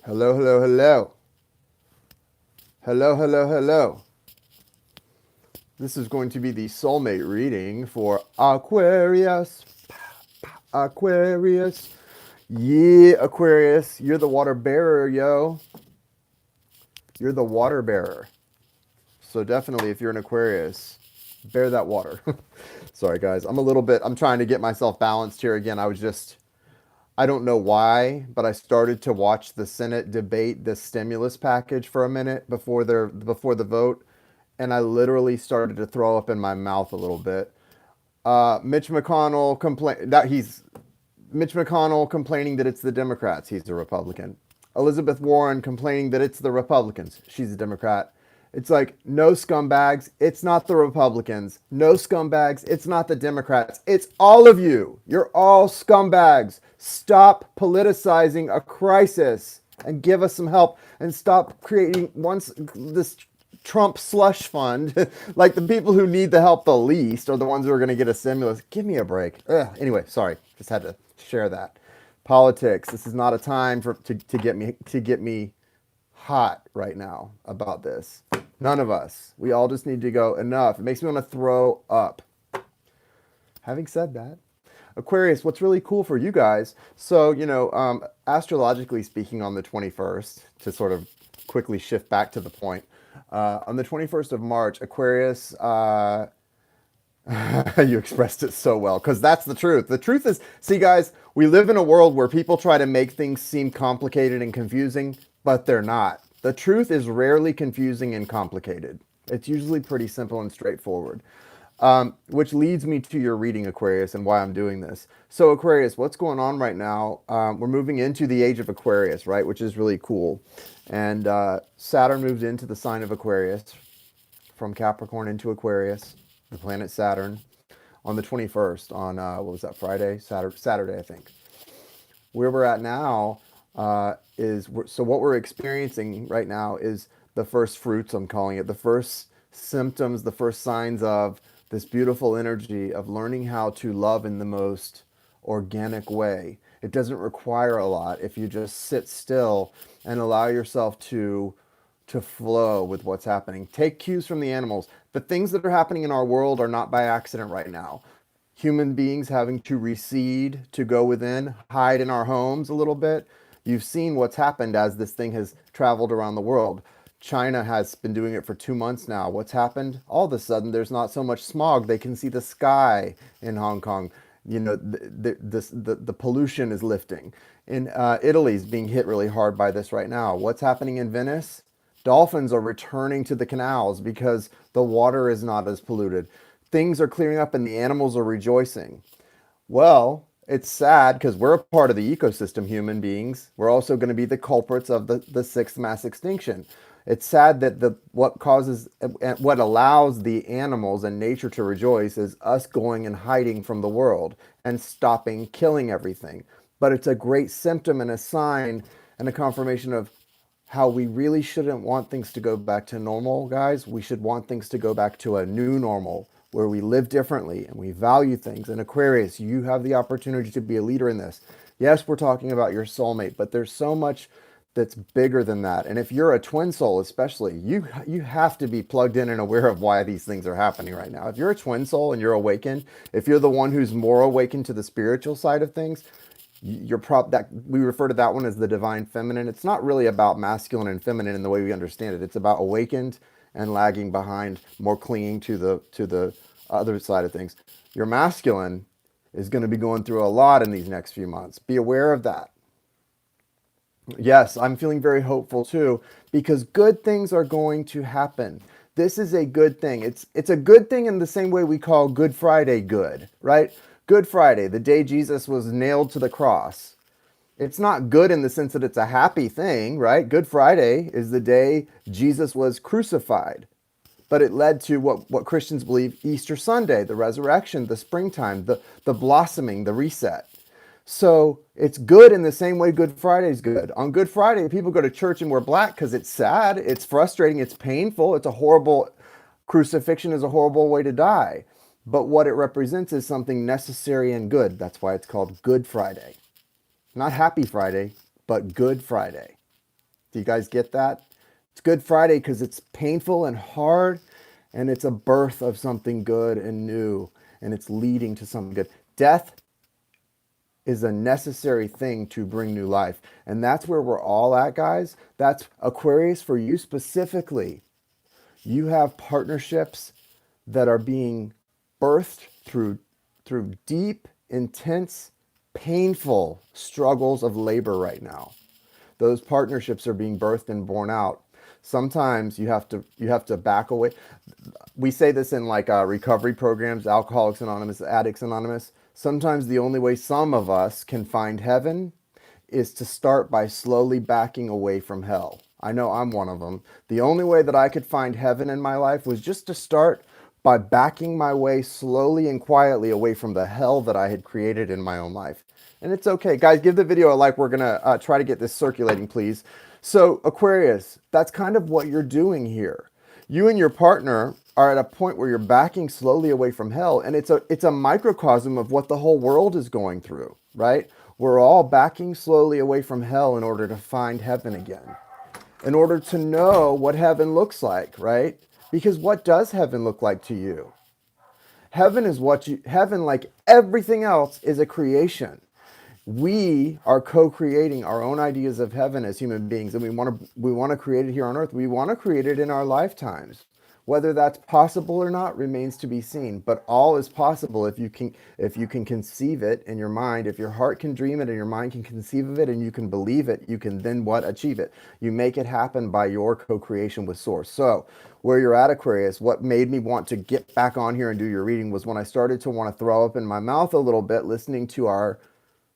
Hello, hello, hello. Hello, hello, hello. This is going to be the soulmate reading for Aquarius. Aquarius. Yeah, Aquarius. You're the water bearer, yo. You're the water bearer. So definitely, if you're an Aquarius, bear that water. Sorry, guys. I'm trying to get myself balanced here again. I don't know why, but I started to watch the Senate debate this stimulus package for a minute before the vote, and I literally started to throw up in my mouth a little bit. Mitch McConnell complaining that it's the Democrats. He's a Republican. Elizabeth Warren complaining that it's the Republicans. She's a Democrat. It's like, no scumbags. It's not the Republicans. No scumbags. It's not the Democrats. It's all of you. You're all scumbags. Stop politicizing a crisis and give us some help and stop creating this Trump slush fund. Like, the people who need the help the least are the ones who are going to get a stimulus. Give me a break. Ugh. Anyway, sorry. Just had to share that. Politics. This is not a time to get me hot right now about this. None of us. We all just need to go, enough. It makes me want to throw up. Having said that, Aquarius, what's really cool for you guys, so, astrologically speaking, on the 21st, to sort of quickly shift back to the point, on the 21st of March, Aquarius, you expressed it so well, because that's the truth. The truth is, see, guys, we live in a world where people try to make things seem complicated and confusing, but they're not. The truth is rarely confusing and complicated. It's usually pretty simple and straightforward. Which leads me to your reading, Aquarius, and why I'm doing this. So, Aquarius, what's going on right now? We're moving into the age of Aquarius, right? Which is really cool. And Saturn moved into the sign of Aquarius, from Capricorn into Aquarius, the planet Saturn, on the 21st, on, what was that, Friday? Saturday, I think. Where we're at now so what we're experiencing right now is the first fruits, I'm calling it, the first symptoms, the first signs of this beautiful energy of learning how to love in the most organic way. It doesn't require a lot if you just sit still and allow yourself to flow with what's happening. Take cues from the animals. The things that are happening in our world are not by accident right now. Human beings having to recede, to go within, hide in our homes a little bit. You've seen what's happened as this thing has traveled around the world. China has been doing it for 2 months now. What's happened? All of a sudden, there's not so much smog. They can see the sky in Hong Kong. The pollution is lifting. In Italy's being hit really hard by this right now. What's happening in Venice? Dolphins are returning to the canals because the water is not as polluted. Things are clearing up and the animals are rejoicing. Well, it's sad because we're a part of the ecosystem, human beings. We're also going to be the culprits of the sixth mass extinction. It's sad that what allows the animals and nature to rejoice is us going and hiding from the world and stopping killing everything. But it's a great symptom and a sign and a confirmation of how we really shouldn't want things to go back to normal, guys. We should want things to go back to a new normal where we live differently and we value things. And Aquarius, you have the opportunity to be a leader in this. Yes, we're talking about your soulmate, but there's so much that's bigger than that. And if you're a twin soul, especially, you have to be plugged in and aware of why these things are happening right now. If you're a twin soul and you're awakened, if you're the one who's more awakened to the spiritual side of things, that we refer to that one as the divine feminine. It's not really about masculine and feminine in the way we understand it. It's about awakened and lagging behind, more clinging to the other side of things. Your masculine is going to be going through a lot in these next few months. Be aware of that. Yes, I'm feeling very hopeful too, because good things are going to happen. This is a good thing. It's a good thing in the same way we call Good Friday good, right? Good Friday, the day Jesus was nailed to the cross. It's not good in the sense that it's a happy thing, right? Good Friday is the day Jesus was crucified. But it led to what Christians believe Easter Sunday, the resurrection, the springtime, the blossoming, the reset. So it's good in the same way Good Friday is good. On Good Friday, people go to church and wear black because it's sad, it's frustrating, it's painful, it's a horrible, crucifixion is a horrible way to die. But what it represents is something necessary and good. That's why it's called Good Friday. Not Happy Friday, but Good Friday. Do you guys get that? It's Good Friday because it's painful and hard, and it's a birth of something good and new, and it's leading to something good. Death is a necessary thing to bring new life. And that's where we're all at, guys. That's Aquarius for you specifically. You have partnerships that are being birthed through deep, intense, painful struggles of labor right now. Those partnerships are being birthed and born out. Sometimes you have to back away. We say this in like recovery programs, Alcoholics Anonymous, Addicts Anonymous. Sometimes the only way some of us can find heaven is to start by slowly backing away from hell. I know I'm one of them. The only way that I could find heaven in my life was just to start by backing my way slowly and quietly away from the hell that I had created in my own life. And it's okay. Guys, give the video a like. We're going to try to get this circulating, please. So Aquarius, that's kind of what you're doing here. You and your partner are at a point where you're backing slowly away from hell, and it's a microcosm of what the whole world is going through, right? We're all backing slowly away from hell in order to find heaven again, in order to know what heaven looks like, right? Because what does heaven look like to you? Heaven, like everything else, is a creation. We are co-creating our own ideas of heaven as human beings, and we want to create it here on earth. We want to create it in our lifetimes. Whether that's possible or not remains to be seen, but all is possible if you can conceive it in your mind. If your heart can dream it and your mind can conceive of it and you can believe it, you can then achieve it. You make it happen by your co-creation with Source. So where you're at, Aquarius, what made me want to get back on here and do your reading was when I started to want to throw up in my mouth a little bit, listening to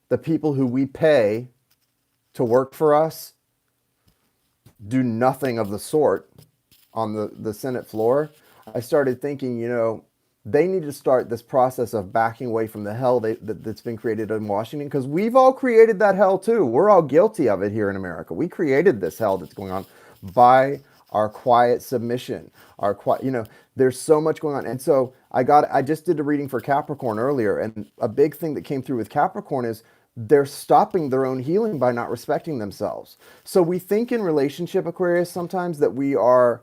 the people who we pay to work for us do nothing of the sort on the Senate floor. I started thinking, they need to start this process of backing away from the hell that's been created in Washington, because we've all created that hell too. We're all guilty of it here in America. We created this hell that's going on by our quiet submission. There's so much going on. And so I just did a reading for Capricorn earlier, and a big thing that came through with Capricorn is they're stopping their own healing by not respecting themselves. So we think in relationship, Aquarius, sometimes that we're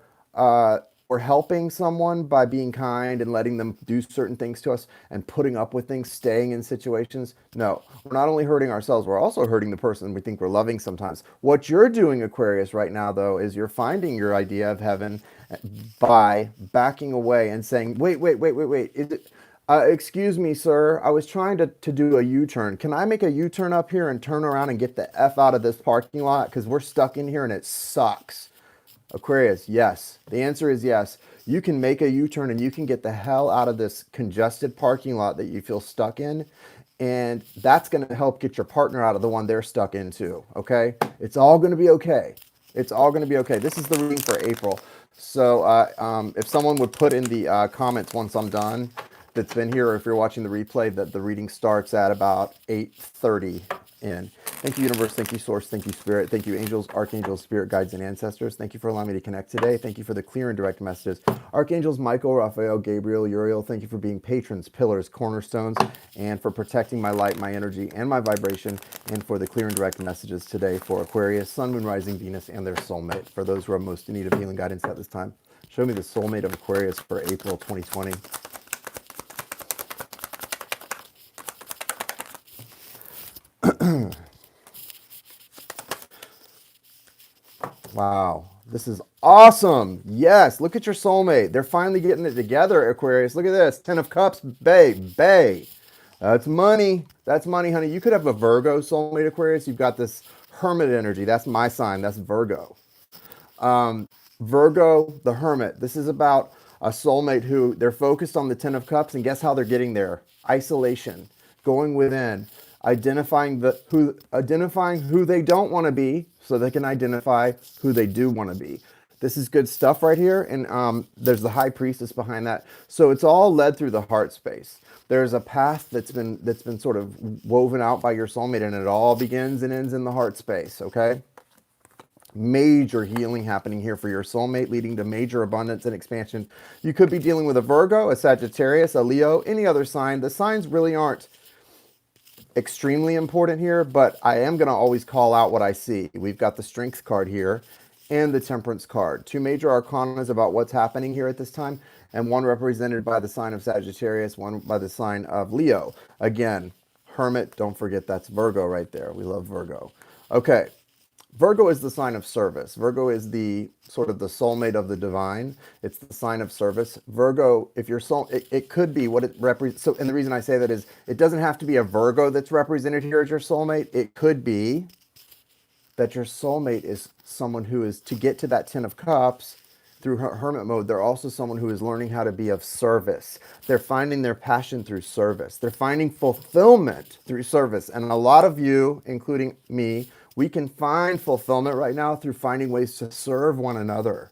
helping someone by being kind and letting them do certain things to us and putting up with things, staying in situations. No, we're not only hurting ourselves, we're also hurting the person we think we're loving sometimes. What you're doing, Aquarius, right now, though, is you're finding your idea of heaven by backing away and saying, wait. Is it, excuse me, sir, I was trying to do a U-turn. Can I make a U-turn up here and turn around and get the F out of this parking lot? Because we're stuck in here and it sucks. Aquarius, yes. The answer is yes. You can make a U-turn and you can get the hell out of this congested parking lot that you feel stuck in. And that's going to help get your partner out of the one they're stuck in too. Okay? It's all going to be okay. It's all going to be okay. This is the reading for April. So if someone would put in the comments once I'm done that's been here, or if you're watching the replay, that the reading starts at about 8:30 in. Thank you, universe. Thank you, source. Thank you, spirit. Thank you, angels, archangels, spirit guides, and ancestors. Thank you for allowing me to connect today. Thank you for the clear and direct messages. Archangels Michael, Raphael, Gabriel, Uriel, thank you for being patrons, pillars, cornerstones, and for protecting my light, my energy, and my vibration, and for the clear and direct messages today for Aquarius, Sun, Moon, Rising, Venus, and their soulmate. For those who are most in need of healing guidance at this time, show me the soulmate of Aquarius for April 2020. Wow, this is awesome. Yes, look at your soulmate. They're finally getting it together, Aquarius. Look at this. 10 of Cups, bae. That's money. That's money, honey. You could have a Virgo soulmate, Aquarius. You've got this Hermit energy. That's my sign. That's Virgo. Virgo, the Hermit. This is about a soulmate who they're focused on the 10 of Cups, and guess how they're getting there? Isolation, going within, identifying who they don't want to be so they can identify who they do want to be. This is good stuff right here, and there's the High Priestess behind that. So it's all led through the heart space. There's a path that's been sort of woven out by your soulmate, and it all begins and ends in the heart space, okay? Major healing happening here for your soulmate, leading to major abundance and expansion. You could be dealing with a Virgo, a Sagittarius, a Leo, any other sign. The signs really aren't extremely important here, but I am going to always call out what I see. We've got the Strength card here and the Temperance card. Two major arcanas about what's happening here at this time, and one represented by the sign of Sagittarius, one by the sign of Leo. Again, Hermit, don't forget that's Virgo right there. We love Virgo. Okay. Virgo is the sign of service. Virgo is the sort of the soulmate of the divine. It's the sign of service. Virgo, if your soul, it could be what it represents. So, and the reason I say that is it doesn't have to be a Virgo that's represented here as your soulmate. It could be that your soulmate is someone who is, to get to that 10 of cups through hermit mode, they're also someone who is learning how to be of service. They're finding their passion through service. They're finding fulfillment through service. And a lot of you, including me, we can find fulfillment right now through finding ways to serve one another,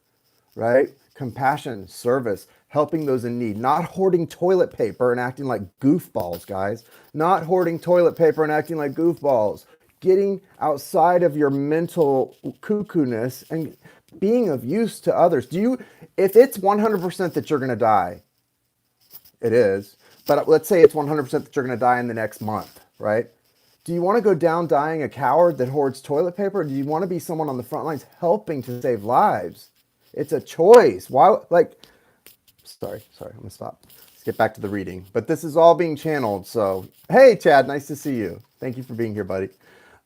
right? Compassion, service, helping those in need, not hoarding toilet paper and acting like goofballs, guys. Not hoarding toilet paper and acting like goofballs. Getting outside of your mental cuckoo-ness and being of use to others. If it's 100% that you're going to die, it is, but let's say it's 100% that you're going to die in the next month, right? Do you want to go down dying a coward that hoards toilet paper? Or do you want to be someone on the front lines helping to save lives? It's a choice. Why, sorry, I'm going to stop. Let's get back to the reading. But this is all being channeled, so, hey, Chad, nice to see you. Thank you for being here, buddy.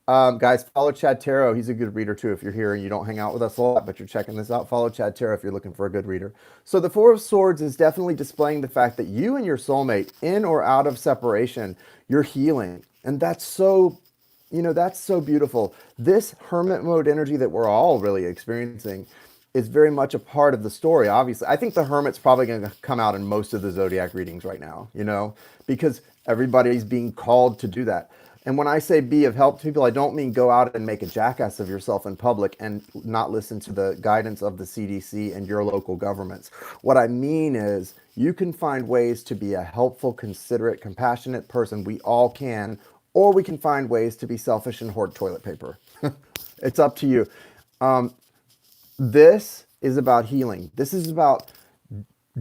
Guys, follow Chad Tarot. He's a good reader too. If you're here and you don't hang out with us a lot, but you're checking this out, follow Chad Tarot if you're looking for a good reader. So the Four of Swords is definitely displaying the fact that you and your soulmate, in or out of separation, you're healing. And that's so, that's so beautiful. This hermit mode energy that we're all really experiencing is very much a part of the story, obviously. I think the hermit's probably going to come out in most of the zodiac readings right now, because everybody's being called to do that. And when I say be of help to people, I don't mean go out and make a jackass of yourself in public and not listen to the guidance of the CDC and your local governments. What I mean is you can find ways to be a helpful, considerate, compassionate person. We all can. Or we can find ways to be selfish and hoard toilet paper. It's up to you. This is about healing. This is about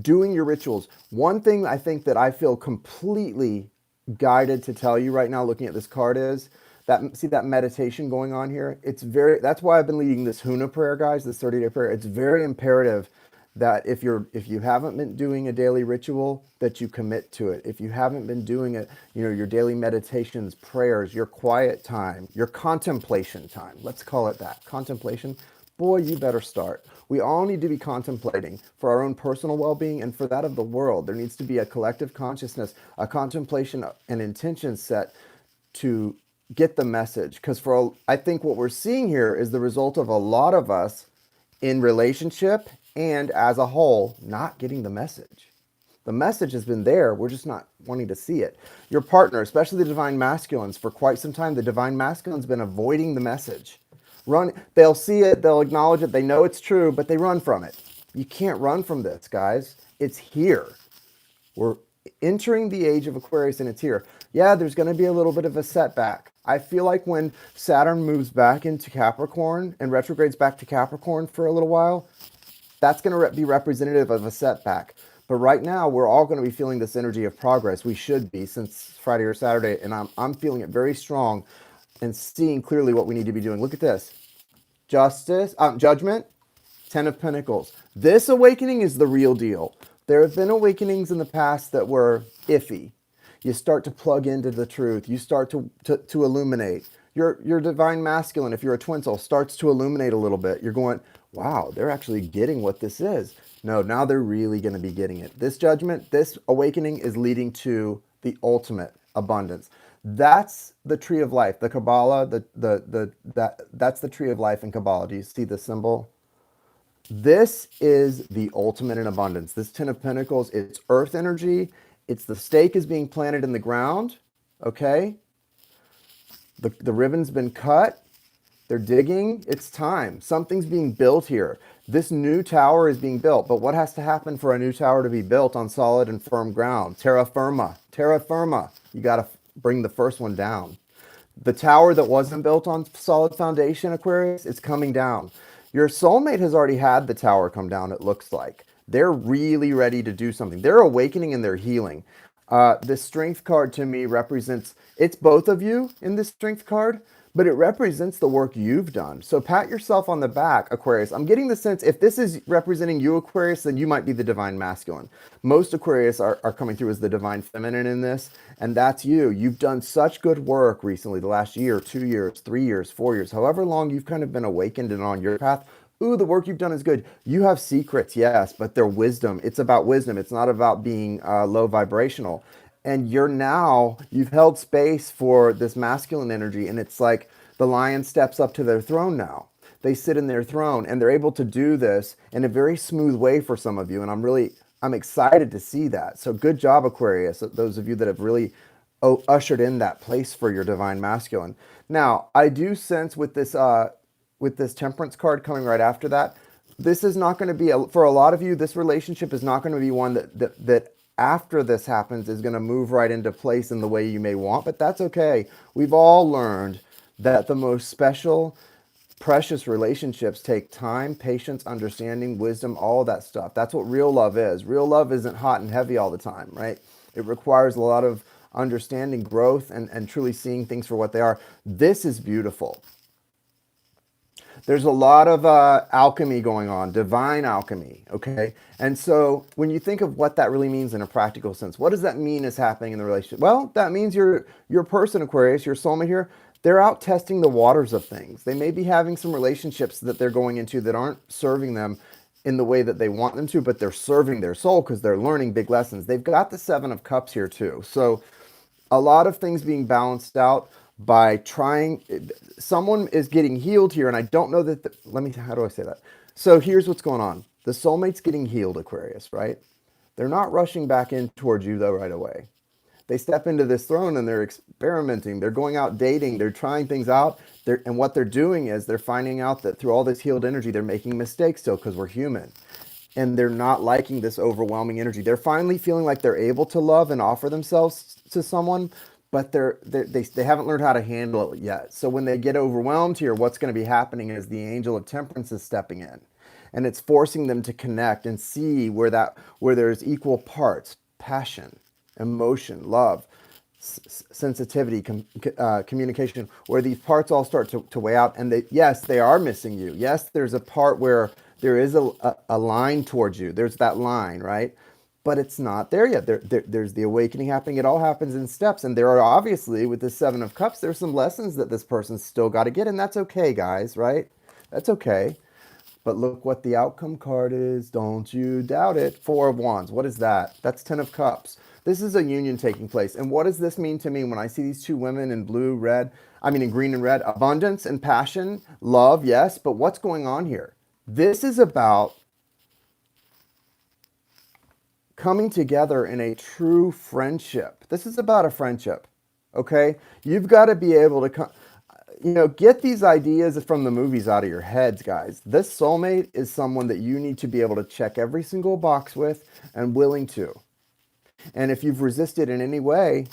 doing your rituals. One thing I think that I feel completely guided to tell you right now, looking at this card, is that, see that meditation going on here? That's why I've been leading this Huna prayer, guys, this 30-day prayer. It's very imperative that if you haven't been doing a daily ritual, that you commit to it. If you haven't been doing it, your daily meditations, prayers, your quiet time, your contemplation time, let's call it that, contemplation, boy, you better start. We all need to be contemplating for our own personal well-being and for that of the world. There needs to be a collective consciousness, a contemplation, an intention set to get the message. Because I think what we're seeing here is the result of a lot of us in relationship and as a whole not getting the message. The message has been there. We're just not wanting to see it. Your partner, especially the divine masculines, for quite some time, the divine masculine's been avoiding the message. They'll see it, they'll acknowledge it, they know it's true, but they run from it. You can't run from this, guys. It's here. We're entering the age of Aquarius and it's here. Yeah, there's going to be a little bit of a setback. I feel like when Saturn moves back into Capricorn and retrogrades back to Capricorn for a little while, that's going to be representative of a setback. But right now, we're all going to be feeling this energy of progress. We should be, since Friday or Saturday, and I'm feeling it very strong and seeing clearly what we need to be doing. Look at this. Judgment, 10 of Pentacles. This awakening is the real deal. There have been awakenings in the past that were iffy. You start to plug into the truth. You start to illuminate. Your divine masculine, if you're a twin soul, starts to illuminate a little bit. You're going, wow, they're actually getting what this is. No, now they're really going to be getting it. This judgment, this awakening is leading to the ultimate abundance. That's the tree of life. The Kabbalah, that's the tree of life in Kabbalah. Do you see the symbol? This is the ultimate in abundance. This 10 of Pentacles, it's earth energy. It's the stake is being planted in the ground. Okay. The ribbon's been cut. They're digging. It's time. Something's being built here. This new tower is being built. But what has to happen for a new tower to be built on solid and firm ground? Terra firma. Terra firma. You got to bring the first one down. The tower that wasn't built on solid foundation, Aquarius, it's coming down. Your soulmate has already had the tower come down, it looks like. They're really ready to do something. They're awakening and they're healing. This strength card to me represents, it's both of you in this strength card, but it represents the work you've done. So pat yourself on the back, Aquarius. I'm getting the sense if this is representing you, Aquarius, then you might be the divine masculine. Most Aquarius are coming through as the divine feminine in this, and that's you. You've done such good work recently, the last year, 2 years, 3 years, 4 years, however long you've kind of been awakened and on your path. Ooh, the work you've done is good. You have secrets, yes, but they're wisdom. It's about wisdom. It's not about being low vibrational. And you've held space for this masculine energy, and it's like the lion steps up to their throne now. They sit in their throne, and they're able to do this in a very smooth way for some of you. And I'm excited to see that. So good job, Aquarius, those of you that have really ushered in that place for your divine masculine. Now, I do sense with this temperance card coming right after that, this is not going to be, for a lot of you, this relationship is not going to be one that after this happens is going to move right into place in the way you may want, but that's okay. We've all learned that the most special, precious relationships take time, patience, understanding, wisdom, all of that stuff. That's what real love is. Real love isn't hot and heavy all the time, right? It requires a lot of understanding, growth, and truly seeing things for what they are. This is beautiful. There's a lot of alchemy going on, divine alchemy, okay? And so when you think of what that really means in a practical sense, what does that mean is happening in the relationship? Well, that means your person, Aquarius, your soulmate here, they're out testing the waters of things. They may be having some relationships that they're going into that aren't serving them in the way that they want them to, but they're serving their soul because they're learning big lessons. They've got the Seven of Cups here too. So a lot of things being balanced out by trying. Someone is getting healed here, and I don't know that how do I say that? So here's what's going on. The soulmate's getting healed, Aquarius, right? They're not rushing back in towards you though right away. They step into this throne and they're experimenting, they're going out dating, they're trying things out, and what they're doing is they're finding out that through all this healed energy they're making mistakes still because we're human, and they're not liking this overwhelming energy. They're finally feeling like they're able to love and offer themselves to someone, but they haven't learned how to handle it yet. So when they get overwhelmed here, what's going to be happening is the angel of temperance is stepping in, and it's forcing them to connect and see where there's equal parts, passion, emotion, love, sensitivity, communication, where these parts all start to weigh out. And yes, they are missing you. Yes, there's a part where there is a line towards you. There's that line, right? But it's not there yet. There's the awakening happening. It all happens in steps. And there are obviously, with the Seven of Cups, there's some lessons that this person's still got to get. And that's okay, guys, right? That's okay. But look what the outcome card is. Don't you doubt it. Four of Wands. What is that? That's 10 of Cups. This is a union taking place. And what does this mean to me when I see these two women in in green and red? Abundance and passion, love, yes. But what's going on here? This is about coming together in a true friendship. This is about a friendship, okay? You've got to be able to get these ideas from the movies out of your heads, guys. This soulmate is someone that you need to be able to check every single box with and willing to. And if you've resisted in any way,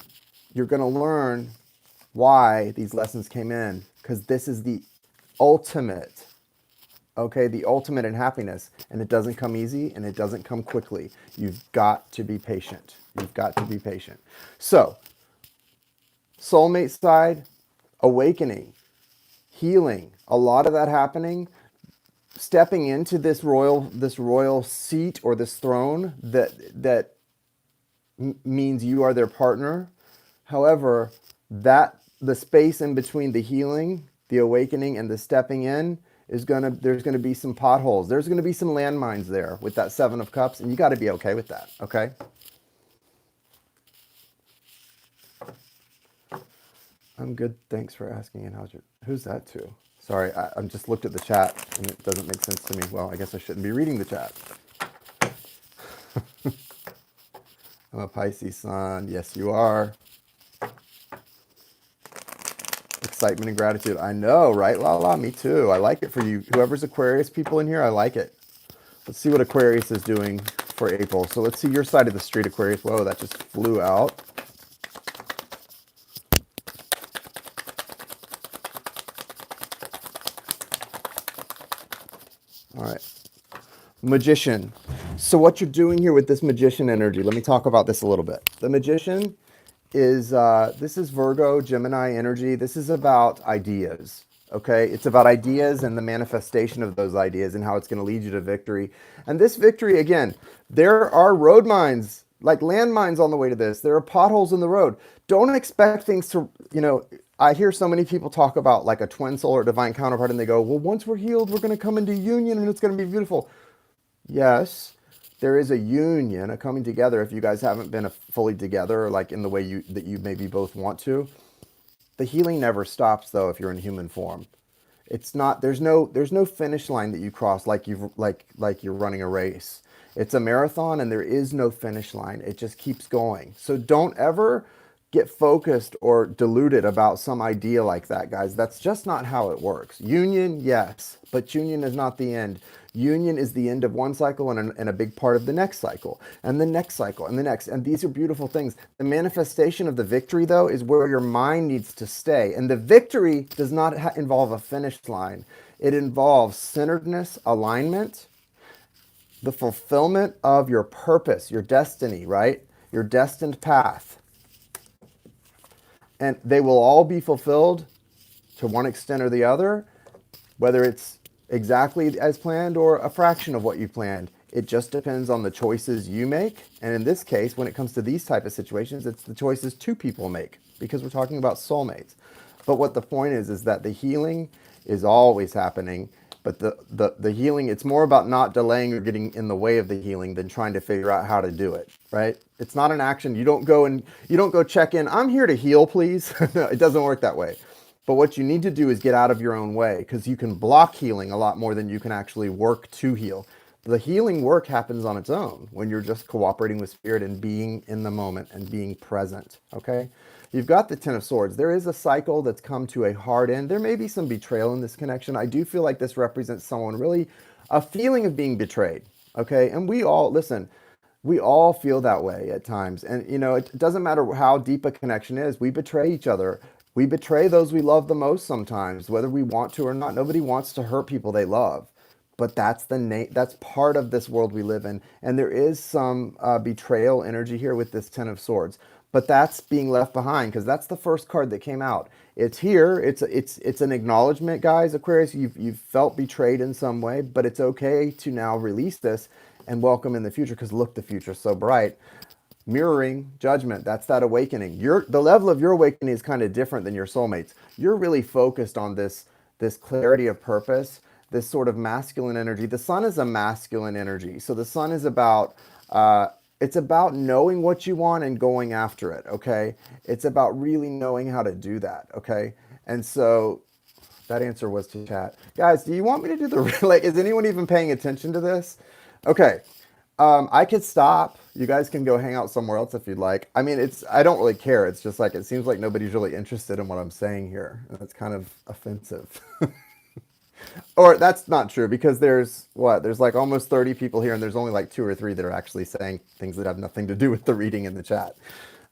you're going to learn why these lessons came in, because this is the ultimate, okay, the ultimate in happiness. And it doesn't come easy and it doesn't come quickly. You've got to be patient. You've got to be patient. So, soulmate side, awakening, healing, a lot of that happening, stepping into this royal seat or this throne that means you are their partner. However, the space in between the healing, the awakening, and the stepping in there's gonna be some potholes. There's gonna be some landmines there with that Seven of Cups, and you got to be okay with that. Okay. I'm good. Thanks for asking. And who's that to? Sorry, I just looked at the chat and it doesn't make sense to me. Well, I guess I shouldn't be reading the chat. I'm a Pisces sun. Yes, you are. Excitement and gratitude. I know, right? La la, me too. I like it for you. Whoever's Aquarius people in here, I like it. Let's see what Aquarius is doing for April. So let's see your side of the street, Aquarius. Whoa, that just flew out. All right. Magician. So what you're doing here with this magician energy, let me talk about this a little bit. The magician is, this is Virgo, Gemini energy. This is about ideas, okay? It's about ideas and the manifestation of those ideas and how it's going to lead you to victory. And this victory, again, there are road mines, like landmines on the way to this. There are potholes in the road. Don't expect things to, I hear so many people talk about like a twin soul or divine counterpart, and they go, well, once we're healed, we're going to come into union and it's going to be beautiful. Yes, there is a union, a coming together. If you guys haven't been fully together, like in the way that you maybe both want to, the healing never stops though. If you're in human form, it's not. There's no finish line that you cross like you're running a race. It's a marathon, and there is no finish line. It just keeps going. So don't ever get focused or deluded about some idea like that, guys. That's just not how it works. Union, yes, but union is not the end. Union is the end of one cycle and a big part of the next cycle and the next cycle and the next. And these are beautiful things. The manifestation of the victory, though, is where your mind needs to stay. And the victory does not involve a finish line. It involves centeredness, alignment, the fulfillment of your purpose, your destiny, right? Your destined path. And they will all be fulfilled to one extent or the other, whether it's exactly as planned or a fraction of what you planned. It just depends on the choices you make. And in this case, when it comes to these type of situations, it's the choices two people make, because we're talking about soulmates. But what the point is that the healing is always happening. But the healing, it's more about not delaying or getting in the way of the healing than trying to figure out how to do it, right? It's not an action. You don't go check in, I'm here to heal, please. No, it doesn't work that way. But what you need to do is get out of your own way, because you can block healing a lot more than you can actually work to heal. The healing work happens on its own when you're just cooperating with spirit and being in the moment and being present, okay? You've got the Ten of Swords. There is a cycle that's come to a hard end. There may be some betrayal in this connection. I do feel like this represents someone really, a feeling of being betrayed, okay? And we all, listen, we all feel that way at times. And, it doesn't matter how deep a connection is. We betray each other. We betray those we love the most sometimes, whether we want to or not. Nobody wants to hurt people they love. But that's that's part of this world we live in. And there is some betrayal energy here with this Ten of Swords. But that's being left behind, because that's the first card that came out. It's here. It's an acknowledgement, guys. Aquarius, you've felt betrayed in some way, but it's okay to now release this and welcome in the future, because look, the future's so bright. Mirroring, judgment, that's that awakening. The level of your awakening is kind of different than your soulmates. You're really focused on this clarity of purpose, this sort of masculine energy. The sun is a masculine energy. So the sun is about, it's about knowing what you want and going after it, okay? It's about really knowing how to do that, okay? And so that answer was to chat. Guys, do you want me to do is anyone even paying attention to this? Okay. I could stop. You guys can go hang out somewhere else if you'd like. I mean, I don't really care. It's just like, it seems like nobody's really interested in what I'm saying here. And that's kind of offensive. Or that's not true, because there's like almost 30 people here, and there's only like 2 or 3 that are actually saying things that have nothing to do with the reading in the chat.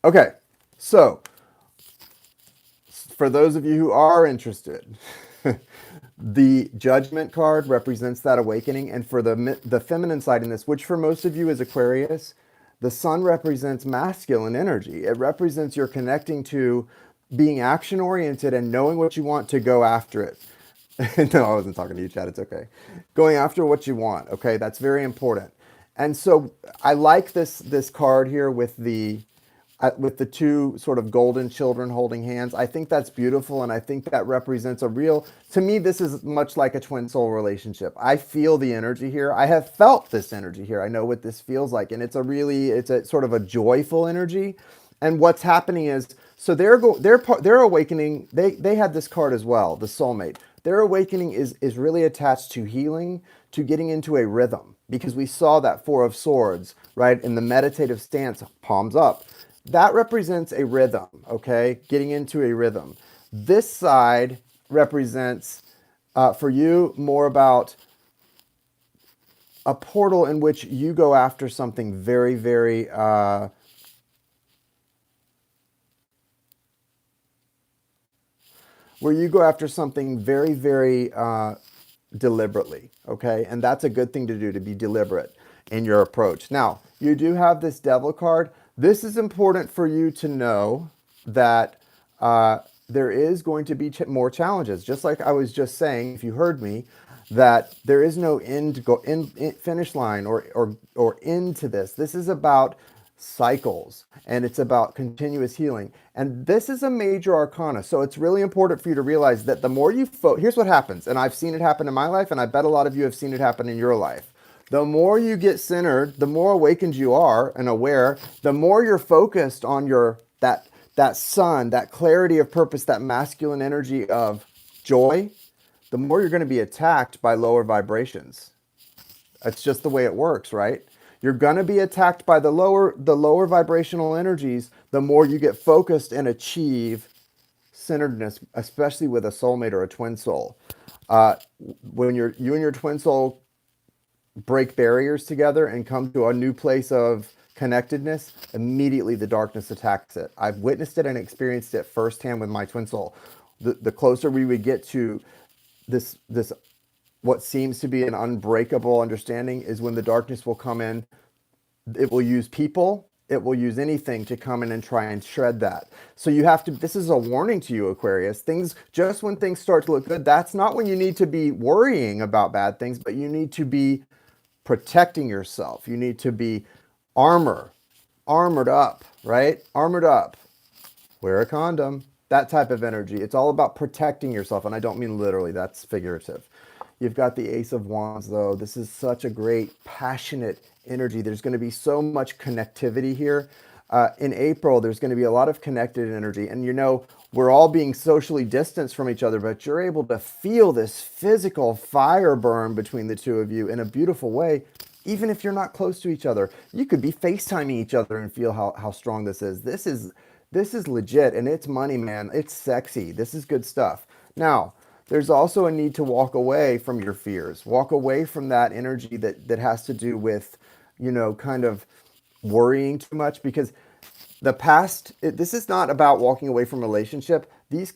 Okay. So for those of you who are interested, the Judgment card represents that awakening. And for the feminine side in this, which for most of you is Aquarius, the sun represents masculine energy. It represents your connecting to being action-oriented and knowing what you want to go after it. No, I wasn't talking to you, Chad. It's okay. Going after what you want, okay? That's very important. And so I like this card here with the 2 sort of golden children holding hands. I think that's beautiful, and I think that represents to me, this is much like a twin soul relationship. I feel the energy here. I have felt this energy here. I know what this feels like, and it's a sort of a joyful energy. And what's happening is, so their awakening, they had this card as well, the soulmate. Their awakening is really attached to healing, to getting into a rhythm, because we saw that 4 of Swords, right, in the meditative stance, palms up. That represents a rhythm, okay? Getting into a rhythm. This side represents, for you, more about a portal in which you go after something very, very, where you go after something very, very deliberately, okay? And that's a good thing to do, to be deliberate. in your approach. Now, you do have this Devil card. This is important for you to know that there is going to be more challenges. Just like I was just saying, if you heard me, that there is no finish line or end to this. This is about cycles, and it's about continuous healing. And this is a major arcana. So it's really important for you to realize that the more you here's what happens. And I've seen it happen in my life, and I bet a lot of you have seen it happen in your life. The more you get centered, the more awakened you are and aware, the more you're focused on that sun, that clarity of purpose, that masculine energy of joy, the more you're going to be attacked by lower vibrations. That's just the way it works, right? You're going to be attacked by the lower vibrational energies the more you get focused and achieve centeredness, especially with a soulmate or a twin soul. When you and your twin soul break barriers together and come to a new place of connectedness, immediately the darkness attacks it. I've witnessed it and experienced it firsthand with my twin soul. The closer we would get to this what seems to be an unbreakable understanding is when the darkness will come in. It will use people, it will use anything to come in and try and shred that. So you have to, this is a warning to you, Aquarius. Just when things start to look good, that's not when you need to be worrying about bad things, but you need to be protecting yourself. You need to be armored up, right? Armored up. Wear a condom. That type of energy. It's all about protecting yourself. And I don't mean literally, that's figurative. You've got the Ace of Wands, though. This is such a great, passionate energy. There's going to be so much connectivity here. In April, there's going to be a lot of connected energy. And we're all being socially distanced from each other, but you're able to feel this physical fire burn between the two of you in a beautiful way. Even if you're not close to each other, you could be FaceTiming each other and feel how strong this is. This is legit, and it's money, man. It's sexy. This is good stuff. Now, there's also a need to walk away from your fears. Walk away from that energy that has to do with, kind of worrying too much, because the past, this is not about walking away from a relationship. These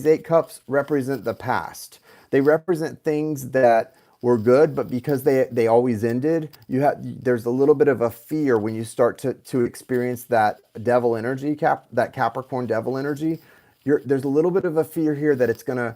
8 cups represent the past. They represent things that were good, but because they always ended, there's a little bit of a fear when you start to experience that devil energy, that Capricorn devil energy. There's a little bit of a fear here that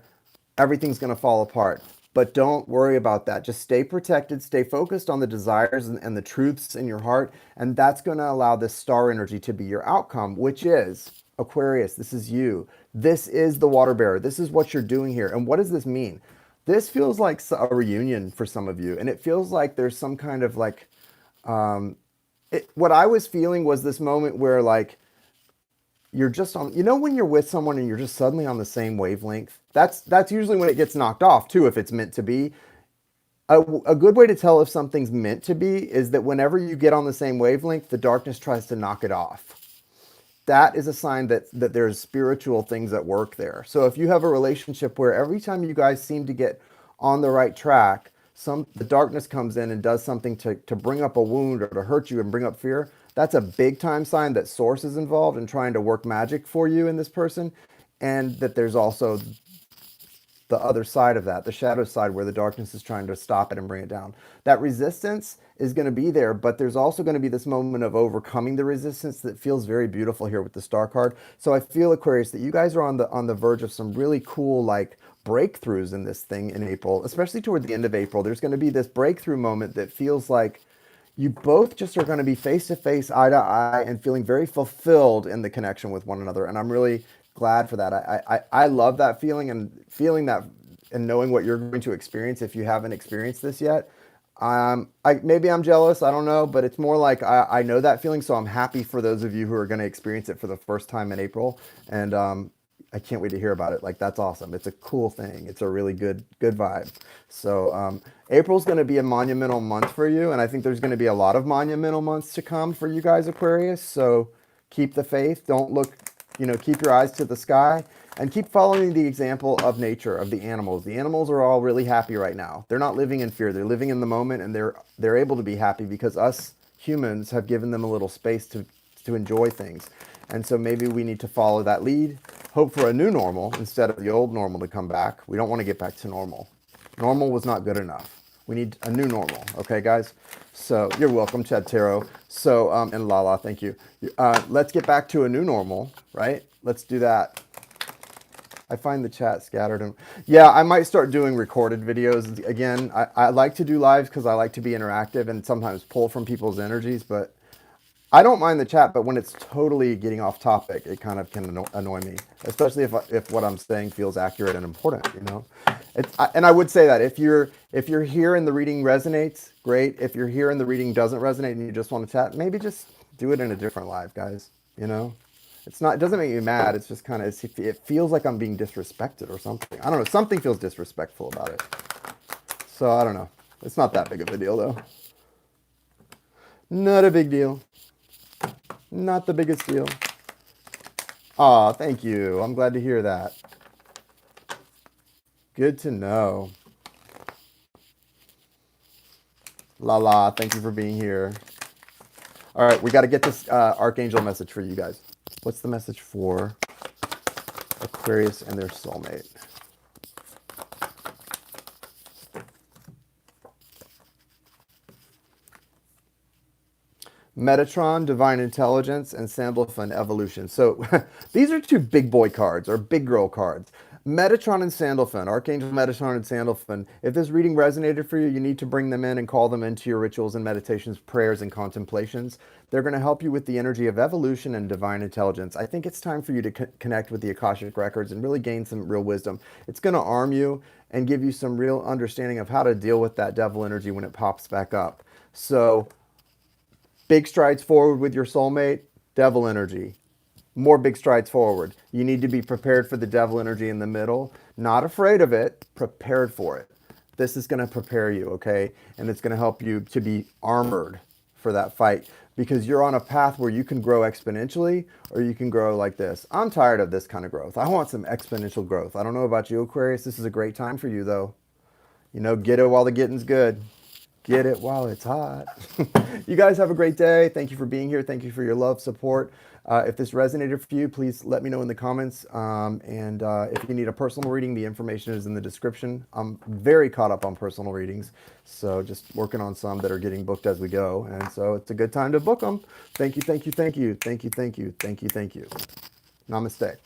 everything's gonna fall apart. But don't worry about that. Just stay protected, stay focused on the desires and the truths in your heart, and that's gonna allow this star energy to be your outcome, which is Aquarius. This is you. This is the water bearer. This is what you're doing here. And what does this mean? This feels like a reunion for some of you, and it feels like there's some kind of what I was feeling was this moment where you're just on, when you're with someone and you're just suddenly on the same wavelength. That's usually when it gets knocked off too, if it's meant to be. A good way to tell if something's meant to be is that whenever you get on the same wavelength, the darkness tries to knock it off. That is a sign that there's spiritual things at work there. So if you have a relationship where every time you guys seem to get on the right track, the darkness comes in and does something to bring up a wound or to hurt you and bring up fear, that's a big time sign that source is involved in trying to work magic for you in this person, and that there's also the other side of that, the shadow side, where the darkness is trying to stop it and bring it down. That resistance is going to be there, but there's also going to be this moment of overcoming the resistance that feels very beautiful here with the star card. So I feel, Aquarius, that you guys are on the verge of some really cool breakthroughs in this thing in April, especially toward the end of April. There's going to be this breakthrough moment that feels like you both just are going to be face to face, eye to eye, and feeling very fulfilled in the connection with one another. And I'm really glad for that. I love that feeling, and feeling that and knowing what you're going to experience if you haven't experienced this yet. Maybe I'm jealous, I don't know, but it's more like I know that feeling, so I'm happy for those of you who are going to experience it for the first time in April, and I can't wait to hear about it. That's awesome. It's a cool thing. It's a really good vibe. So April's going to be a monumental month for you, and I think there's going to be a lot of monumental months to come for you guys, Aquarius. So keep the faith. Don't look, keep your eyes to the sky, and keep following the example of nature, of the animals. The animals are all really happy right now. They're not living in fear. They're living in the moment, and they're able to be happy because us humans have given them a little space to enjoy things. And so maybe we need to follow that lead, hope for a new normal instead of the old normal to come back. We don't want to get back to normal. Normal was not good enough. We need a new normal. Okay, guys? So you're welcome, Chad Tarot. So, and Lala, thank you. Let's get back to a new normal, right? Let's do that. I find the chat scattered. And yeah, I might start doing recorded videos again. I like to do lives because I like to be interactive and sometimes pull from people's energies, but I don't mind the chat, but when it's totally getting off topic, it kind of can annoy me, especially if what I'm saying feels accurate and important, you know? And I would say that if you're here and the reading resonates, great. If you're here and the reading doesn't resonate and you just want to chat, maybe just do it in a different live, guys, you know? It doesn't make me mad. It's just kind of, it feels like I'm being disrespected or something. I don't know. Something feels disrespectful about it. So I don't know. It's not that big of a deal though. Not a big deal. Not the biggest deal. Aw, thank you. I'm glad to hear that. Good to know. La, thank you for being here. All right, we got to get this Archangel message for you guys. What's the message for Aquarius and their soulmate? Metatron, Divine Intelligence, and Sandalphon, Evolution. So these are two big boy cards, or big girl cards. Metatron and Sandalphon, Archangel Metatron and Sandalphon. If this reading resonated for you, you need to bring them in and call them into your rituals and meditations, prayers, and contemplations. They're going to help you with the energy of evolution and divine intelligence. I think it's time for you to connect with the Akashic Records and really gain some real wisdom. It's going to arm you and give you some real understanding of how to deal with that devil energy when it pops back up. So big strides forward with your soulmate, devil energy. More big strides forward. You need to be prepared for the devil energy in the middle. Not afraid of it, prepared for it. This is going to prepare you, okay? And it's going to help you to be armored for that fight because you're on a path where you can grow exponentially or you can grow like this. I'm tired of this kind of growth. I want some exponential growth. I don't know about you, Aquarius. This is a great time for you, though. You know, get it while the getting's good. Get it while it's hot. You guys have a great day. Thank you for being here. Thank you for your love, support. If this resonated for you, please let me know in the comments. If you need a personal reading, the information is in the description. I'm very caught up on personal readings, so just working on some that are getting booked as we go. And so it's a good time to book them. Thank you, thank you, thank you, thank you, thank you, thank you, thank you. Namaste.